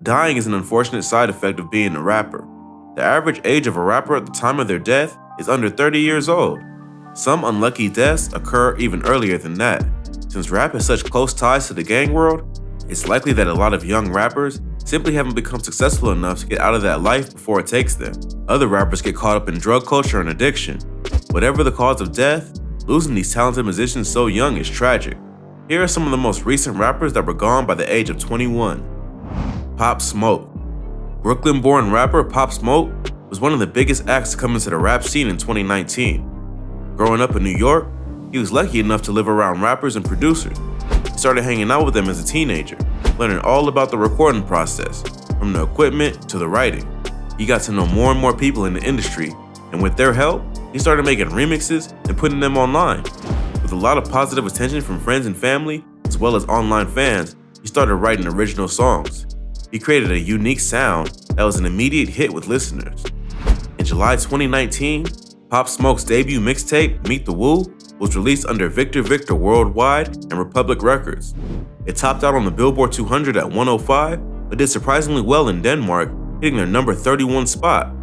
Dying is an unfortunate side effect of being a rapper. The average age of a rapper at the time of their death is under 30 years old. Some unlucky deaths occur even earlier than that. Since rap has such close ties to the gang world, it's likely that a lot of young rappers simply haven't become successful enough to get out of that life before it takes them. Other rappers get caught up in drug culture and addiction. Whatever the cause of death, losing these talented musicians so young is tragic. Here are some of the most recent rappers that were gone by the age of 21. Pop Smoke. Brooklyn-born rapper Pop Smoke was one of the biggest acts to come into the rap scene in 2019. Growing up in New York, he was lucky enough to live around rappers and producers. He started hanging out with them as a teenager, learning all about the recording process, from the equipment to the writing. He got to know more and more people in the industry, and with their help, he started making remixes and putting them online. With a lot of positive attention from friends and family, as well as online fans, he started writing original songs. He created a unique sound that was an immediate hit with listeners. In July 2019, Pop Smoke's debut mixtape, Meet the Woo, was released under Victor Victor Worldwide and Republic Records. It topped out on the Billboard 200 at 105, but did surprisingly well in Denmark, hitting their number 31 spot.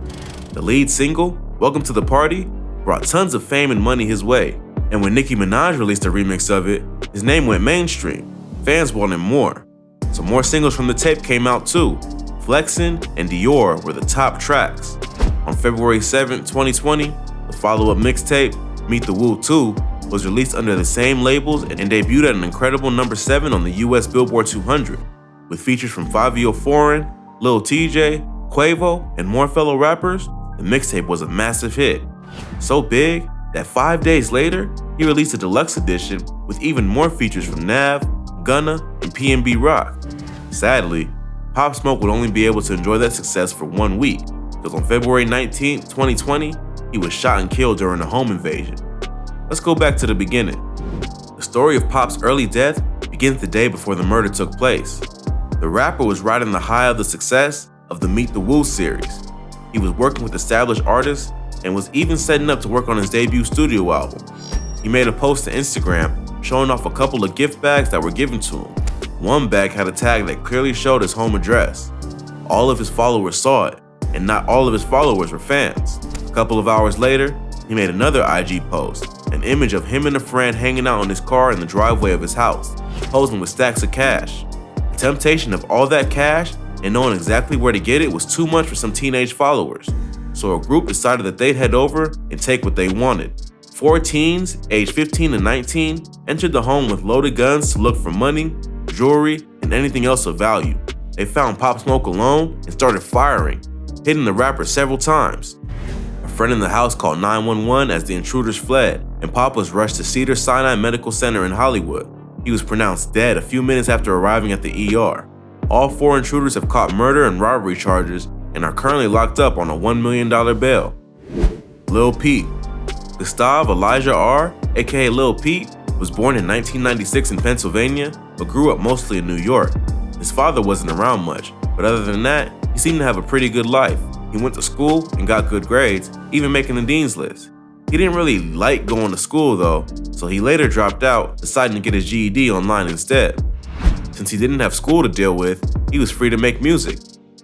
The lead single, Welcome to the Party, brought tons of fame and money his way, and when Nicki Minaj released a remix of it, his name went mainstream. Fans wanted more. So more singles from the tape came out too. Flexin' and Dior were the top tracks. On February 7, 2020, the follow-up mixtape, Meet the Woo 2, was released under the same labels and debuted at an incredible number 7 on the US Billboard 200, with features from Fabio Foreign, Lil TJ, Quavo, and more fellow rappers. The mixtape was a massive hit. So big that 5 days later, he released a deluxe edition with even more features from Nav, Gunna, and PNB Rock. Sadly, Pop Smoke would only be able to enjoy that success for 1 week, because on February 19, 2020, he was shot and killed during a home invasion. Let's go back to the beginning. The story of Pop's early death begins the day before the murder took place. The rapper was riding the high of the success of the Meet the Woo series. He was working with established artists and was even setting up to work on his debut studio album. He made a post to Instagram showing off a couple of gift bags that were given to him. One bag had a tag that clearly showed his home address. All of his followers saw it, and not all of his followers were fans. A couple of hours later, he made another IG post, an image of him and a friend hanging out in his car in the driveway of his house, posing with stacks of cash. The temptation of all that cash and knowing exactly where to get it was too much for some teenage followers, so a group decided that they'd head over and take what they wanted. 4 teens, aged 15 and 19, entered the home with loaded guns to look for money, jewelry, and anything else of value. They found Pop Smoke alone and started firing, hitting the rapper several times. A friend in the house called 911 as the intruders fled, and Pop was rushed to Cedars-Sinai Medical Center in Hollywood. He was pronounced dead a few minutes after arriving at the ER. All 4 intruders have caught murder and robbery charges and are currently locked up on a $1 million bail. Lil Peep. Gustav Elijah R., aka Lil Peep, was born in 1996 in Pennsylvania, but grew up mostly in New York. His father wasn't around much, but other than that, he seemed to have a pretty good life. He went to school and got good grades, even making the dean's list. He didn't really like going to school though, so he later dropped out, deciding to get his GED online instead. Since he didn't have school to deal with, he was free to make music.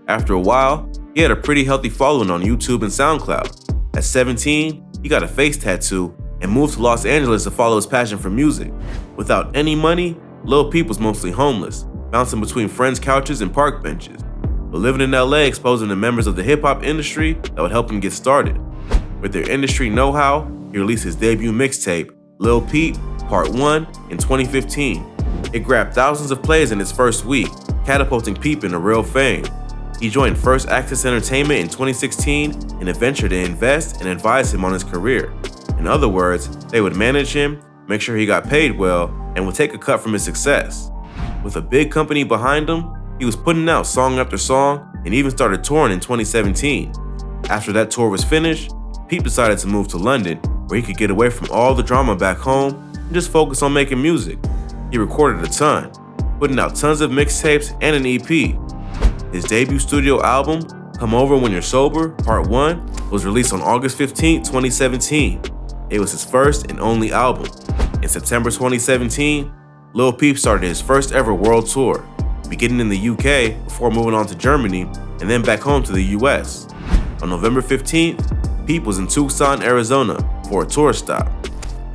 After a while, he had a pretty healthy following on YouTube and SoundCloud. At 17, he got a face tattoo and moved to Los Angeles to follow his passion for music. Without any money, Lil Peep was mostly homeless, bouncing between friends' couches and park benches. But living in LA exposed him to members of the hip-hop industry that would help him get started. With their industry know-how, he released his debut mixtape, Lil Peep Part 1, in 2015. It grabbed thousands of plays in its first week, catapulting Peep into real fame. He joined First Access Entertainment in 2016 in a venture to invest and advise him on his career. In other words, they would manage him, make sure he got paid well, and would take a cut from his success. With a big company behind him, he was putting out song after song and even started touring in 2017. After that tour was finished, Peep decided to move to London, where he could get away from all the drama back home and just focus on making music. He recorded a ton, putting out tons of mixtapes and an EP. His debut studio album, Come Over When You're Sober, Part 1, was released on August 15, 2017. It was his first and only album. In September 2017, Lil Peep started his first ever world tour. beginning in the UK before moving on to Germany and then back home to the US. On November 15th, Peep was in Tucson, Arizona for a tour stop.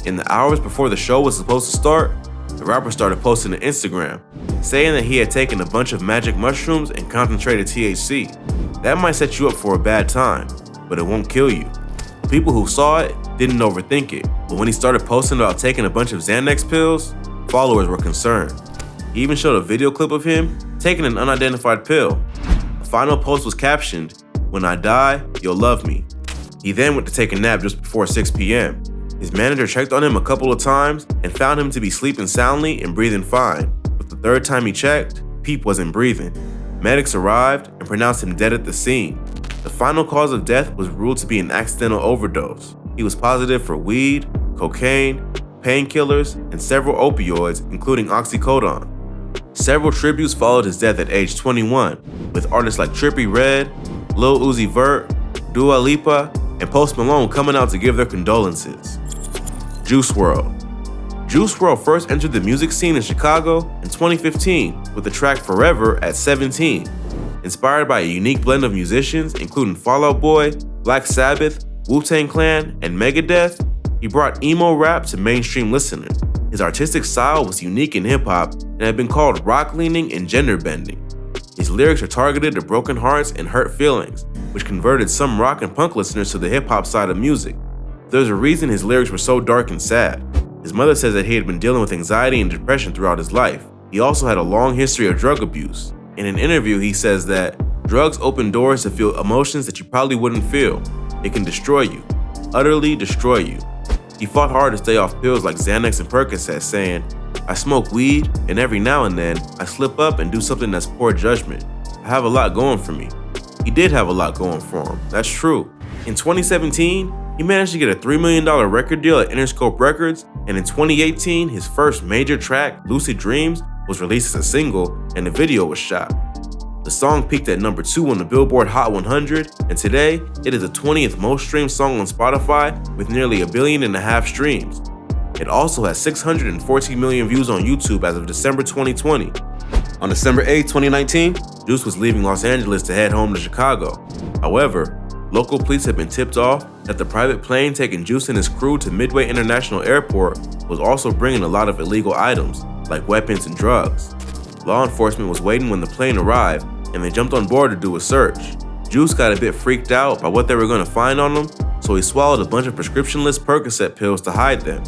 In the hours before the show was supposed to start, the rapper started posting to Instagram, saying that he had taken a bunch of magic mushrooms and concentrated THC. That might set you up for a bad time, but it won't kill you. People who saw it didn't overthink it, but when he started posting about taking a bunch of Xanax pills, followers were concerned. He even showed a video clip of him taking an unidentified pill. The final post was captioned, "When I die, you'll love me." He then went to take a nap just before 6 p.m. His manager checked on him a couple of times and found him to be sleeping soundly and breathing fine, but the third time he checked, Peep wasn't breathing. Medics arrived and pronounced him dead at the scene. The final cause of death was ruled to be an accidental overdose. He was positive for weed, cocaine, painkillers, and several opioids, including oxycodone. Several tributes followed his death at age 21, with artists like Trippie Redd, Lil Uzi Vert, Dua Lipa, and Post Malone coming out to give their condolences. Juice WRLD. Juice WRLD first entered the music scene in Chicago in 2015 with the track Forever at 17. Inspired by a unique blend of musicians, including Fall Out Boy, Black Sabbath, Wu-Tang Clan, and Megadeth, he brought emo rap to mainstream listeners. His artistic style was unique in hip-hop and had been called rock-leaning and gender-bending. His lyrics are targeted to broken hearts and hurt feelings, which converted some rock and punk listeners to the hip-hop side of music. There's a reason his lyrics were so dark and sad. His mother says that he had been dealing with anxiety and depression throughout his life. He also had a long history of drug abuse. In an interview, he says that drugs open doors to feel emotions that you probably wouldn't feel. It can destroy you, utterly destroy you. He fought hard to stay off pills like Xanax and Percocet, saying, "I smoke weed, and every now and then, I slip up and do something that's poor judgment. I have a lot going for me." He did have a lot going for him, that's true. In 2017, he managed to get a $3 million record deal at Interscope Records, and in 2018, his first major track, Lucid Dreams, was released as a single, and a video was shot. The song peaked at number 2 on the Billboard Hot 100, and today, it is the 20th most streamed song on Spotify with nearly 1.5 billion streams. It also has 614 million views on YouTube as of December 2020. On December 8, 2019, Juice was leaving Los Angeles to head home to Chicago. However, local police had been tipped off that the private plane taking Juice and his crew to Midway International Airport was also bringing a lot of illegal items, like weapons and drugs. Law enforcement was waiting when the plane arrived, and they jumped on board to do a search. Juice got a bit freaked out by what they were going to find on him, so he swallowed a bunch of prescription-less Percocet pills to hide them.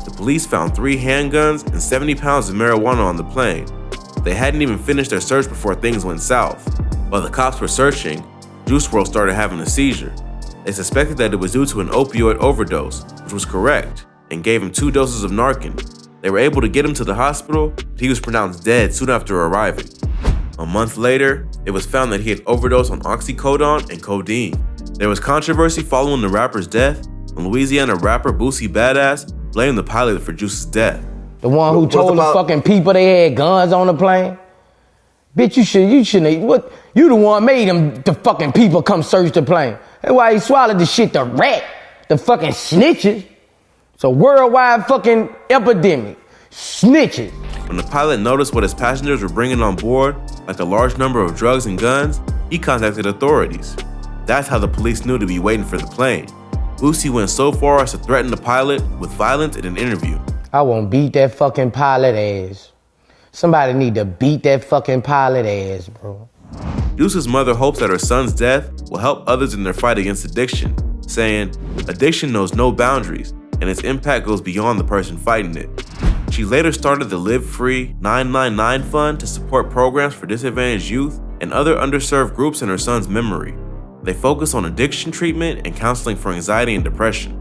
The police found 3 handguns and 70 pounds of marijuana on the plane. They hadn't even finished their search before things went south. While the cops were searching, Juice WRLD started having a seizure. They suspected that it was due to an opioid overdose, which was correct, and gave him 2 doses of Narcan. They were able to get him to the hospital, but he was pronounced dead soon after arriving. A month later, it was found that he had overdosed on oxycodone and codeine. There was controversy following the rapper's death, and Louisiana rapper Boosie Badass blamed the pilot for Juice's death. The one who told the fucking people they had guns on the plane? Bitch, you shouldn't, what? You the one made the fucking people come search the plane. That's why he swallowed the shit, the rat, the fucking snitches. It's a worldwide fucking epidemic. Snitches. When the pilot noticed what his passengers were bringing on board, like a large number of drugs and guns, he contacted authorities. That's how the police knew to be waiting for the plane. Boosie went so far as to threaten the pilot with violence in an interview. I won't beat that fucking pilot ass. Somebody need to beat that fucking pilot ass, bro. Juice's mother hopes that her son's death will help others in their fight against addiction, saying, "Addiction knows no boundaries, and its impact goes beyond the person fighting it." She later started the Live Free 999 Fund to support programs for disadvantaged youth and other underserved groups in her son's memory. They focus on addiction treatment and counseling for anxiety and depression.